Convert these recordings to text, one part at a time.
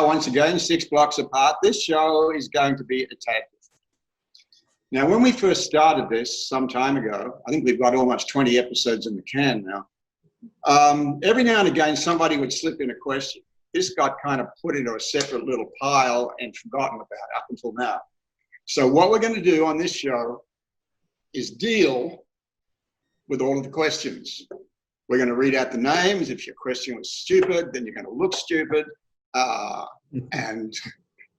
Once again, 6 blocks apart. This show is going to be a tad different. Now, when we first started this some time ago, I think we've got almost 20 episodes in the can now. Every now and again, somebody would slip in a question. This got kind of put into a separate little pile and forgotten about up until now. So what we're going to do on this show is deal with all of the questions. We're going to read out the names. If your question was stupid, then you're going to look stupid. And,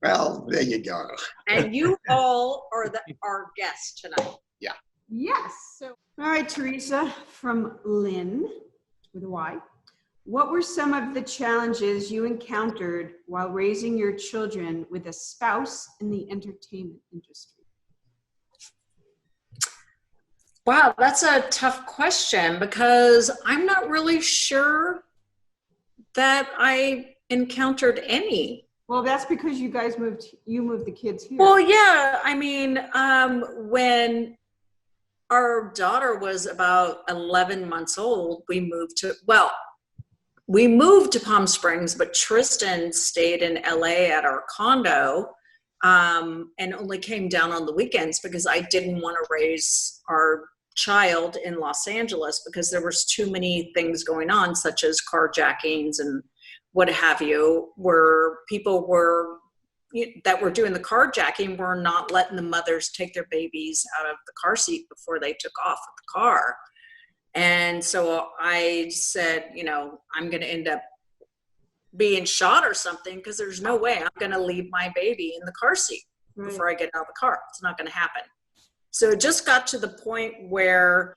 well, there you go. And you all are our guests tonight. Yeah. Yes. So, all right, Teresa from Lynn with a Y. What were some of the challenges you encountered while raising your children with a spouse in the entertainment industry? Wow, that's a tough question because I'm not really sure that I encountered any. Well, that's because you guys moved the kids here. Well, yeah, I mean, when our daughter was about 11 months old, we moved to Palm Springs, but Tristan stayed in LA at our condo and only came down on the weekends because I didn't want to raise our child in Los Angeles because there was too many things going on, such as carjackings and what have you, where people that were doing the carjacking were not letting the mothers take their babies out of the car seat before they took off with the car. And so I said, I'm going to end up being shot or something because there's no way I'm going to leave my baby in the car seat before I get out of the car. It's not going to happen. So it just got to the point where,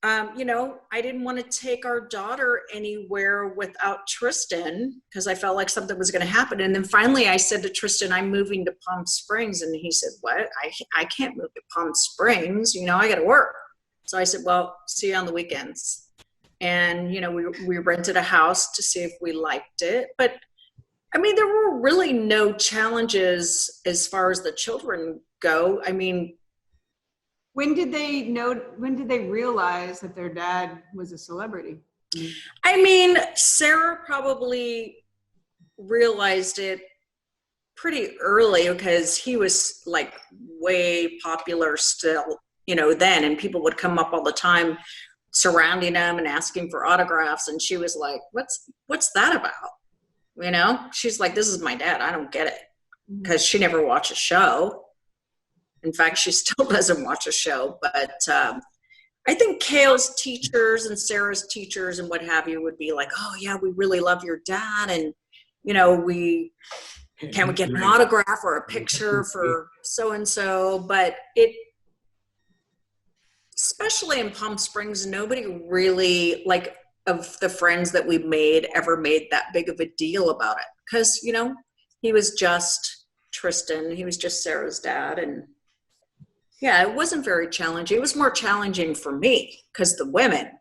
I didn't want to take our daughter anywhere without Tristan because I felt like something was going to happen. And then finally I said to Tristan, I'm moving to Palm Springs. And he said, what? I can't move to Palm Springs. I got to work. So I said, well, see you on the weekends. And, we rented a house to see if we liked it. But I mean, there were really no challenges as far as the children go. I mean, when did they realize that their dad was a celebrity? I mean, Sarah probably realized it pretty early because he was like way popular still, then, and people would come up all the time surrounding him and asking for autographs. And she was like, what's that about? She's like, this is my dad. I don't get it because she never watched a show. In fact, she still doesn't watch a show, but I think Kale's teachers and Sarah's teachers and what have you would be like, oh yeah, we really love your dad. And, can we get an autograph or a picture for so-and-so? But especially in Palm Springs, nobody really, like, of the friends that we made ever made that big of a deal about it. Because, he was just Tristan. He was just Sarah's dad. And yeah, it wasn't very challenging. It was more challenging for me because the women.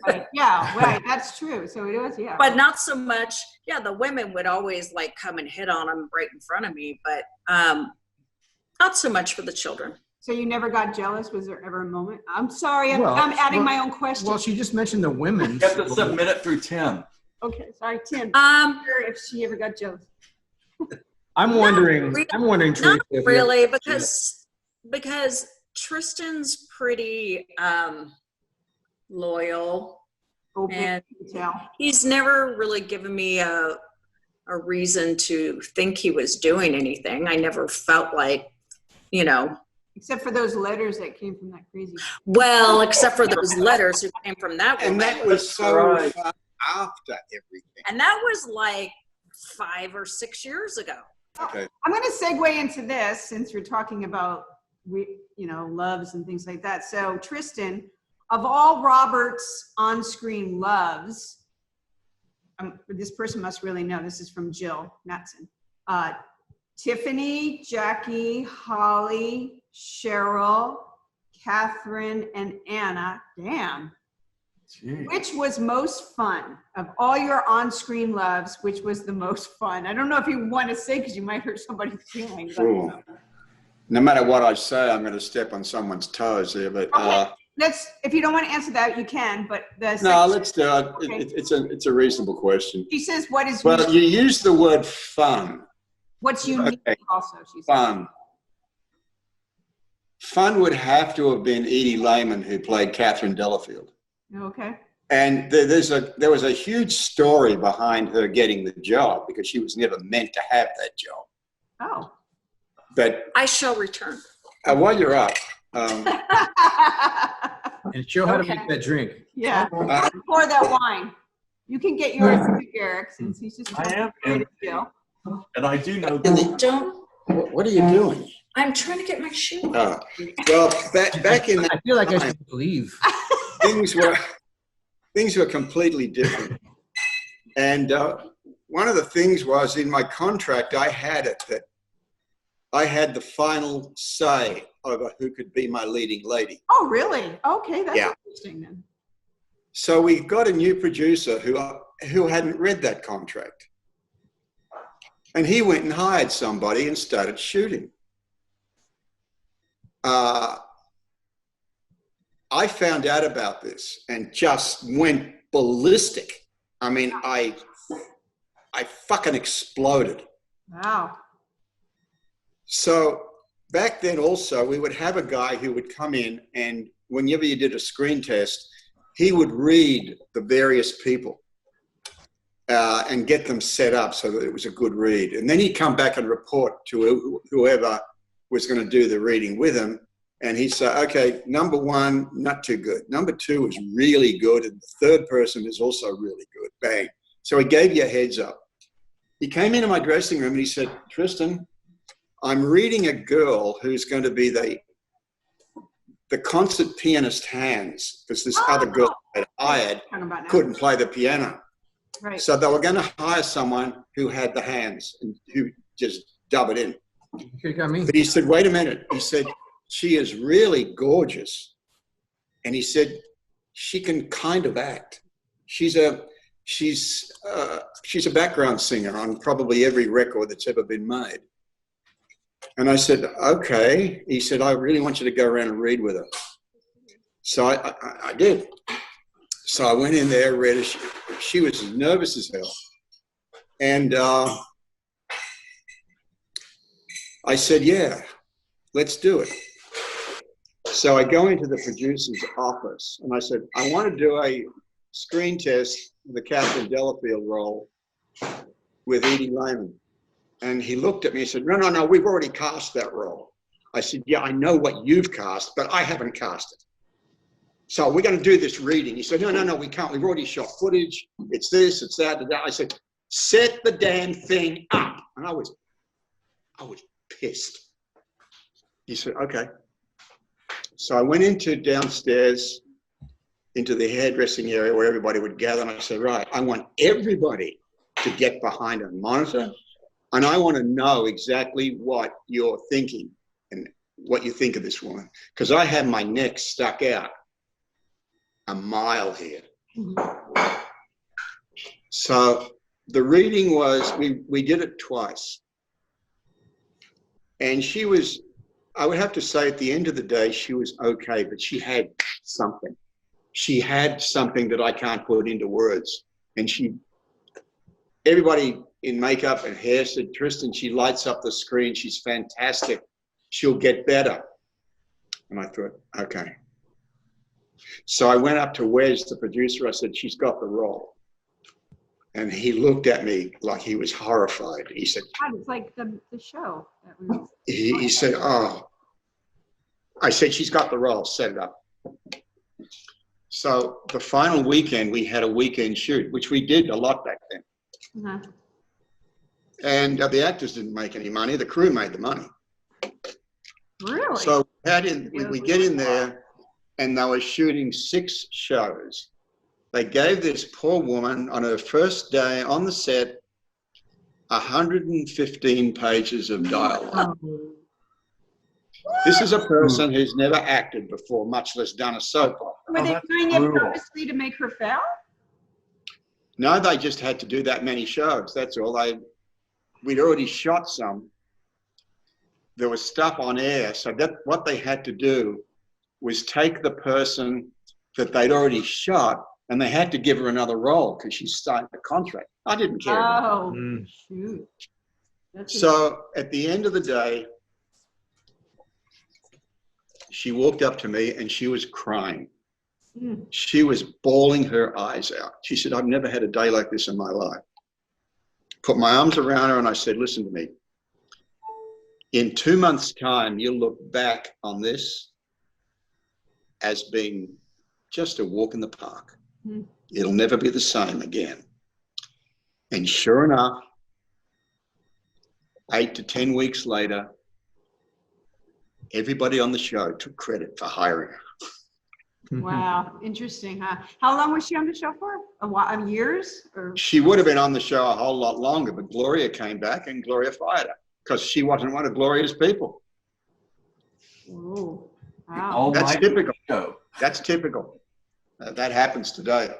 Right. Yeah, right. That's true. So it was, yeah. But not so much. Yeah, the women would always like come and hit on him right in front of me, but not so much for the children. So you never got jealous? Was there ever a moment? I'm sorry, I'm adding my own question. Well, she just mentioned the women. You have to submit it through Tim. Okay, sorry, Tim. I'm sure if she ever got jealous. I'm wondering, Tracy, not really, because Tristan's pretty loyal, and he's never really given me a reason to think he was doing anything. I never felt like, except for those letters that came from that crazy. Well, except for those letters that came from that woman. And that was so far after everything. And that was like 5 or 6 years ago. Okay. I'm going to segue into this since you're talking about, loves and things like that. So Tristan, of all Robert's on-screen loves, this person must really know. This is from Jill Matson. Tiffany, Jackie, Holly, Cheryl, Catherine, and Anna. Damn. Jeez. Which was most fun of all your on-screen loves? Which was the most fun? I don't know if you want to say because you might hurt somebody's feelings. No matter what I say, I'm going to step on someone's toes here. But okay. let's, if you don't want to answer that, you can, but the No, let's do it. Okay. It's a reasonable question. She says, what is Well, unique? you use the word fun. What's unique Okay. also, she says. Fun. Fun would have to have been Edie Lehman, who played Catherine Delafield. Okay. And there was a huge story behind her getting the job because she was never meant to have that job. Oh. But I shall return. while you're up, And show how to Okay. make that drink. Yeah. Pour that wine. You can get yours too, Garrick, since he's just I am trying to empty. deal. And I do know Don't. what are you doing? I'm trying to get my shoe. Well, back in I feel like I should leave. things were completely different. And one of the things was in my contract, I had it that I had the final say over who could be my leading lady. Oh, really? Okay, that's Yeah. interesting then. So we got a new producer who hadn't read that contract. And he went and hired somebody and started shooting. I found out about this and just went ballistic. I mean, I fucking exploded. Wow. So back then also, we would have a guy who would come in and whenever you did a screen test, he would read the various people and get them set up so that it was a good read. And then he'd come back and report to whoever was going to do the reading with him. And he'd say, okay, number one, not too good. Number two is really good. And the third person is also really good. Bang. So he gave you a heads up. He came into my dressing room and he said, Tristan, I'm reading a girl who's going to be the concert pianist hands, because this other girl that I hired couldn't play the piano. Right. So they were going to hire someone who had the hands and who just dub it in. You got me. But he said, wait a minute. He said, she is really gorgeous. And he said, she can kind of act. She's a background singer on probably every record that's ever been made. And I said, okay. He said, I really want you to go around and read with her. So I did. So I went in there, read her. She was as nervous as hell. And I said, yeah, let's do it. So I go into the producer's office and I said, I want to do a screen test for the Catherine Delafield role with Edie Lehman. And he looked at me and said, no, we've already cast that role. I said, yeah, I know what you've cast, but I haven't cast it. So we're going to do this reading. He said, no, we can't. We've already shot footage. It's this, it's that, and that. I said, set the damn thing up. And I was pissed. He said, okay. So I went into downstairs into the hairdressing area where everybody would gather. And I said, right, I want everybody to get behind a monitor. And I want to know exactly what you're thinking and what you think of this woman. Because I had my neck stuck out a mile here. Mm-hmm. So the reading was, we did it twice. And she was, I would have to say at the end of the day, she was okay, but she had something. She had something that I can't put into words. And everybody in makeup and hair said, Tristan, she lights up the screen. She's fantastic. She'll get better. And I thought, okay. So I went up to Wes, the producer. I said, she's got the role. And he looked at me like he was horrified. He said, it's like the show. That we were he said, oh. I said, she's got the role, set it up. So the final weekend, we had a weekend shoot, which we did a lot back then. Uh-huh. And the actors didn't make any money. The crew made the money. Really? So we get in there and they were shooting 6 shows. They gave this poor woman on her first day on the set 115 pages of dialogue. Oh. This is a person who's never acted before, much less done a soap opera. Were they doing it purposely to make her fail? No, they just had to do that many shows. That's all. We'd already shot some. There was stuff on air. So what they had to do was take the person that they'd already shot, and they had to give her another role because she signed a contract. I didn't care. Oh, Mm. shoot. So at the end of the day, she walked up to me and she was crying. Mm. She was bawling her eyes out. She said, I've never had a day like this in my life. Put my arms around her and I said, listen to me. In 2 months' time, you'll look back on this as being just a walk in the park. Mm. It'll never be the same again. And sure enough, 8 to 10 weeks later, everybody on the show took credit for hiring her. Wow, interesting, huh? How long was she on the show for? A while, years? Or? She would have been on the show a whole lot longer, but Gloria came back and Gloria fired her because she wasn't one of Gloria's people. Whoa, wow. All That's night typical. show. That's typical. That happens today.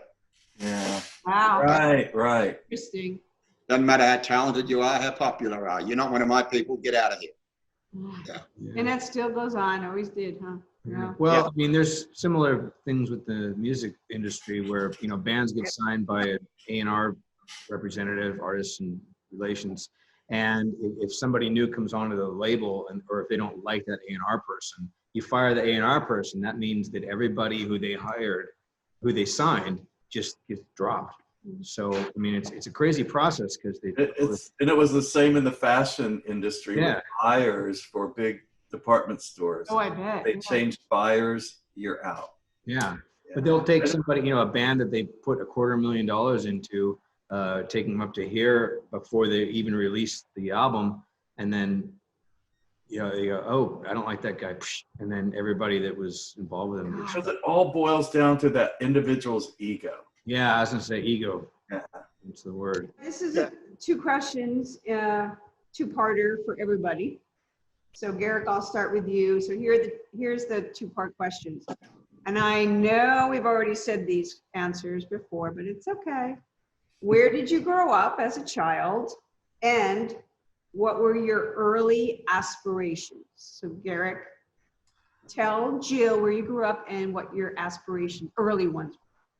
Yeah. Wow, Right. interesting. Doesn't matter how talented you are, how popular you are. You're not one of my people, get out of here. Yeah. And that still goes on, always did, huh? Yeah. Well, Yeah. I mean, there's similar things with the music industry where, you know, bands get signed by an A&R representative, artists and relations. And if somebody new comes onto the label or if they don't like that A&R person, you fire the A&R person. That means that everybody who they hired, who they signed, just gets dropped. So, I mean, it's a crazy process because It was the same in the fashion industry Yeah. with buyers for big department stores. Oh, I bet. They Yeah. changed buyers, you're out. Yeah, but they'll take somebody, you know, a band that they put $250,000 into, taking them up to here before they even release the album, and then, you know, they go, oh, I don't like that guy, and then everybody that was involved with him. Because it all boils down to that individual's ego. Yeah, I was gonna say ego. Yeah. That's the word. This is two questions, two-parter for everybody. So Garrick, I'll start with you. So here's the two-part questions. And I know we've already said these answers before, but it's okay. Where did you grow up as a child? And what were your early aspirations? So Garrick, tell Jill where you grew up and what your aspirations, early ones.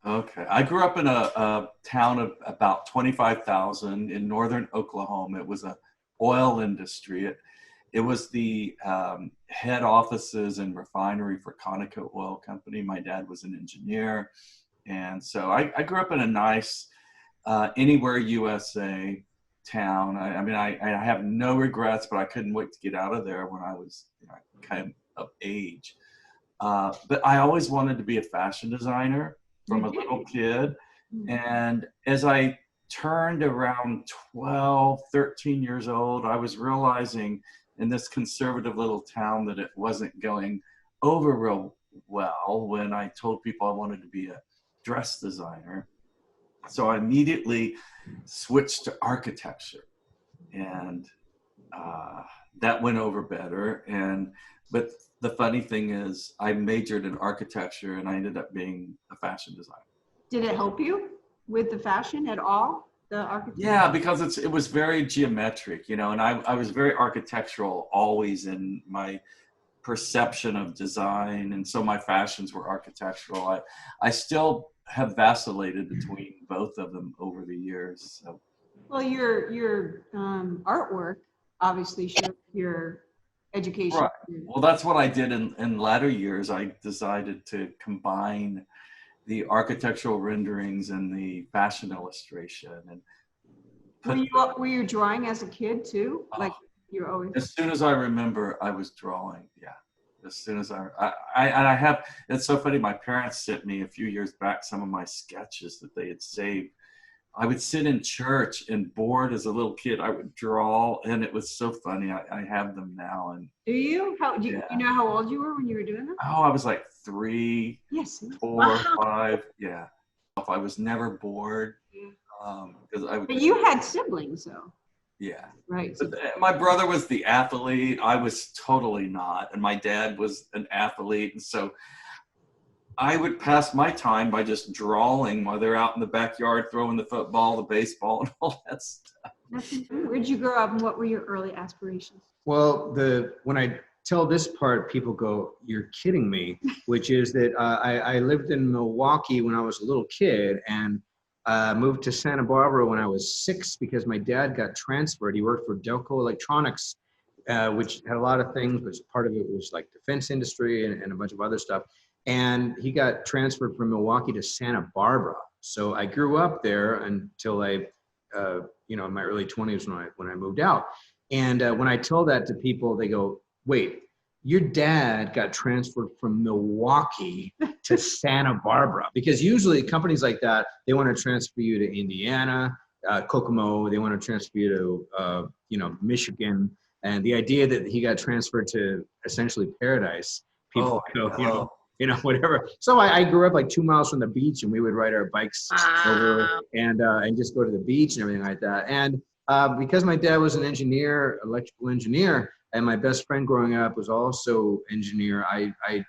Okay. I grew up in a town of about 25,000 in northern Oklahoma. It was a oil industry. It was the head offices and refinery for Conoco Oil Company. My dad was an engineer. And so I grew up in a nice anywhere USA town. I mean, I have no regrets, but I couldn't wait to get out of there when I was kind of age. But I always wanted to be a fashion designer from a little kid. And as I turned around 12, 13 years old, I was realizing in this conservative little town that it wasn't going over real well when I told people I wanted to be a dress designer. So I immediately switched to architecture, and that went over better. But the funny thing is I majored in architecture and I ended up being a fashion designer. Did it help you with the fashion at all? The architecture? Yeah, because it was very geometric, you know, and I was very architectural always in my perception of design, and so my fashions were architectural. I still have vacillated between both of them over the years. So. Well, your artwork obviously shows your education. Right. Well, that's what I did in latter years. I decided to combine the architectural renderings and the fashion illustration. And were you drawing as a kid too? Like you always. As soon as I remember, I was drawing. Yeah. As soon as I have, it's so funny. My parents sent me a few years back some of my sketches that they had saved. I would sit in church and bored as a little kid, I would draw, and it was so funny. I have them now. And do you? You know how old you were when you were doing them? Oh, I was like 3, yes, 4, wow. 5. Yeah. I was never bored. But you had siblings though. Yeah. Right. But my brother was the athlete. I was totally not. And my dad was an athlete. And so I would pass my time by just drawing while they're out in the backyard throwing the football, the baseball, and all that stuff. Where'd you grow up and what were your early aspirations? Well, when I tell this part, people go, "You're kidding me," which is that I lived in Milwaukee when I was a little kid, and moved to Santa Barbara when I was 6 because my dad got transferred. He worked for Delco Electronics, which had a lot of things, but part of it was like defense industry and a bunch of other stuff. And he got transferred from Milwaukee to Santa Barbara. So I grew up there until I, in my early 20s when I moved out. And when I tell that to people, they go, "Wait, your dad got transferred from Milwaukee to Santa Barbara?" Because usually companies like that, they want to transfer you to Indiana, Kokomo, they want to transfer you to, Michigan. And the idea that he got transferred to essentially paradise, people go, whatever. So I grew up like 2 miles from the beach, and we would ride our bikes over and just go to the beach and everything like that. And because my dad was an engineer, electrical engineer, and my best friend growing up was also engineer, I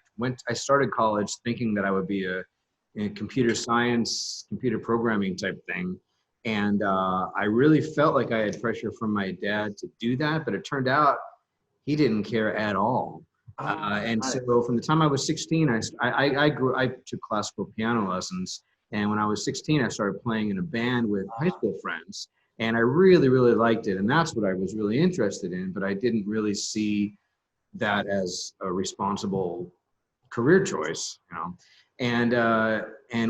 started college thinking that I would be a computer science, computer programming type thing. And I really felt like I had pressure from my dad to do that, but it turned out he didn't care at all. So from the time I was 16, I took classical piano lessons. And when I was 16, I started playing in a band with high school friends. And I really, really liked it. And that's what I was really interested in, but I didn't really see that as a responsible career choice, And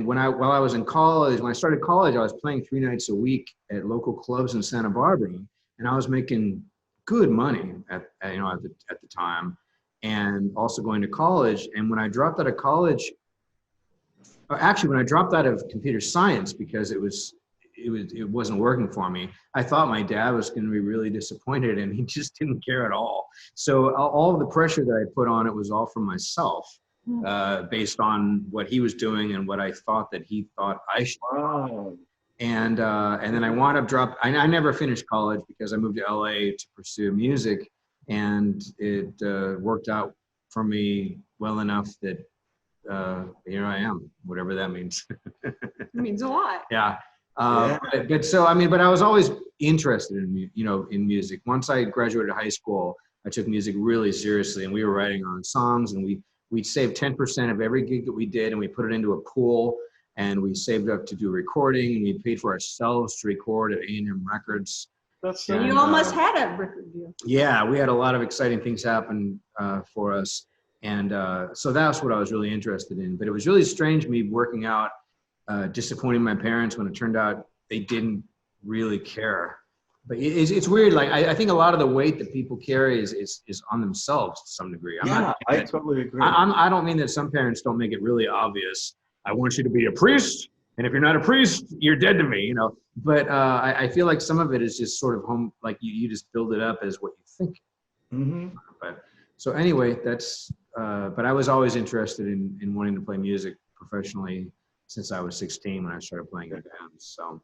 while I was in college, when I started college, I was playing 3 nights a week at local clubs in Santa Barbara, and I was making good money at the time, and also going to college. And when I dropped out of college, when I dropped out of computer science because it wasn't working for me, I thought my dad was going to be really disappointed, and he just didn't care at all. So all of the pressure that I put on it was all from myself. Based on what he was doing and what I thought that he thought I should. Wow. And then I wound up I never finished college because I moved to LA to pursue music, and it worked out for me well enough that here I am, whatever that means. It means a lot. Yeah. But I was always interested in music. Once I graduated high school, I took music really seriously, and we were writing our own songs, and we'd save 10% of every gig that we did, and we put it into a pool, and we saved up to do recording, and we paid for ourselves to record at A&M Records. So you almost had a record deal. Yeah, we had a lot of exciting things happen for us. And so that's what I was really interested in. But it was really strange me working out, disappointing my parents when it turned out they didn't really care. But it's weird. Like I think a lot of the weight that people carry is on themselves to some degree. I totally agree. I don't mean that some parents don't make it really obvious. I want you to be a priest, and if you're not a priest, you're dead to me. But I feel like some of it is just sort of like you just build it up as what you think. Mm-hmm. But so anyway, that's. But I was always interested in wanting to play music professionally since I was 16 when I started playing in bands. So.